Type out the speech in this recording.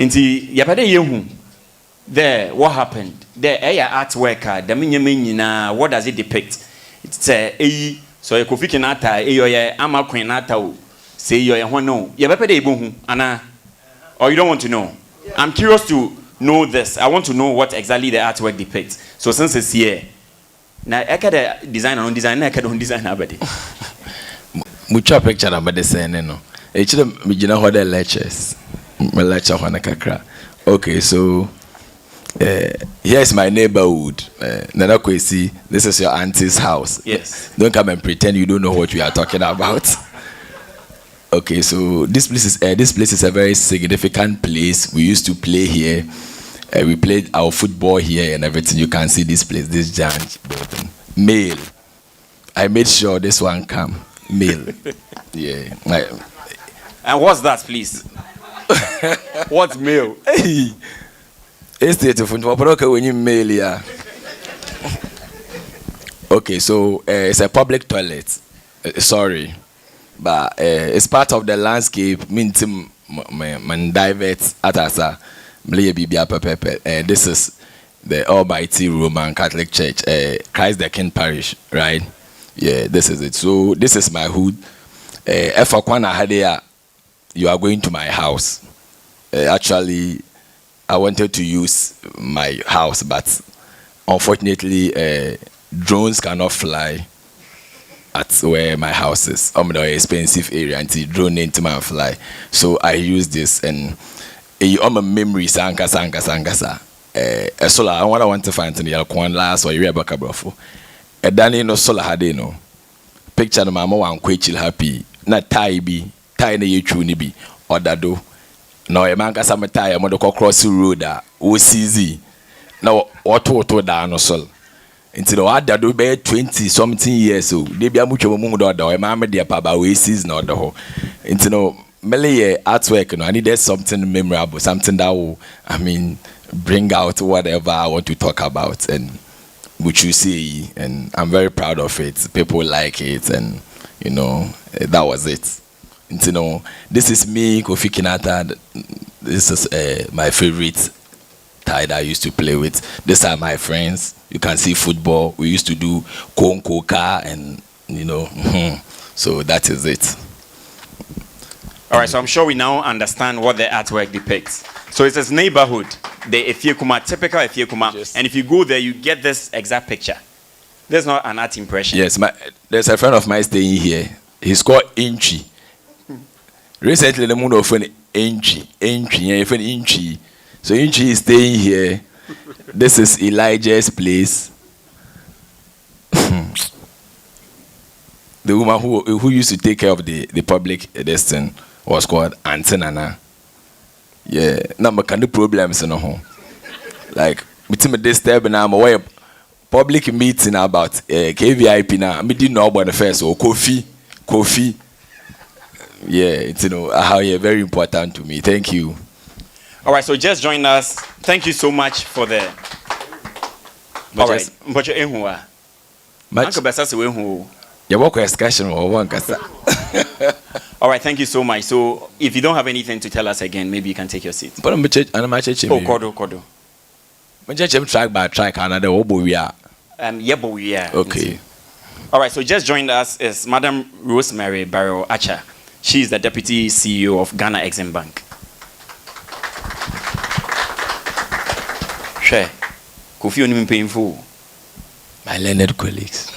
Inti yapade yehu. There, what happened? There, artwork. The minyamina. What does it depict? It's a so a Kofi Kinaata. Eyo ama Kinaata. Say yo no. Yapade yehu. Ana. Or you don't want to know? I'm curious to know this. I want to know what exactly the artwork depicts. So since it's here, now I can design on design. I can design nobody. Mucha picture na bade saying no. Echira me gina ho the lectures. Me lecture ho na kakra. Okay, so here's my neighborhood. Nana Kwesi, this is your auntie's house. Yes. Don't come and pretend you don't know what we are talking about. Okay, so this place is a very significant place. We used to play here. We played our football here and everything. You can see this place, this giant building. Mail. I made sure this one come. Mail. Yeah. And what's that, please? What's mail? Hey. It's when you mail, yeah. Okay, so it's a public toilet. Sorry. But it's part of the landscape. Mintim man divert atasa mleye. This is the Almighty Roman Catholic Church, Christ the King Parish, right? Yeah, this is it. So this is my hood. If you are going to my house. Actually, I wanted to use my house, but unfortunately, drones cannot fly at where my house is. I'm in an expensive area until drone into my fly. So I use this and I'm a memory sankasa. Solar I want to find in the Alquan last or you ever cabrofo. A Danny no solar had no picture of mama one quite happy. Not tie be tiny you truly be or dado. No a man can tie a mother cross the road OCZ. Now what down no sol. Until the other do be 20 something years old. They be a much of a mood or a mamma dear papa ways not the whole. Until no melee artwork, no, I needed something memorable, something that will, bring out whatever I want to talk about, and which you see, and I'm very proud of it. People like it, and that was it. Until this is me, Kofi Kinaata. This is my favorite tie that I used to play with. These are my friends. You can see football. We used to do konkoka and so that is it. All right, so I'm sure we now understand what the artwork depicts. So it says neighborhood, the Efiekuma, typical Efiekuma, yes. And if you go there, you get this exact picture. There's not an art impression. Yes, there's a friend of mine staying here. He's called Inchi. Recently, the moon of Inchi. So Inchi is staying here. This is Elijah's place. The woman who used to take care of the public destination was called Auntie Nana. Yeah, number can do problems in the home. Like, between this step and I'm away public meeting about KVIP now. I didn't know about the first or Kofi. Yeah, it's how you're very important to me. Thank you. All right, so just join us. Thank you so much for the. All right, but you're in who? Uncle Bessas, you walk a discussion or one. All right, thank you so much. So, if you don't have anything to tell us again, maybe you can take your seat. But I'm church. Kodo. My church track by track another obo we are. Yeah, but we are. Okay. All right, so just joined us is Madam Rosemary Barrow Acha. She is the Deputy CEO of Ghana Exim Bank. Share. Kofi only painful. My learned colleagues.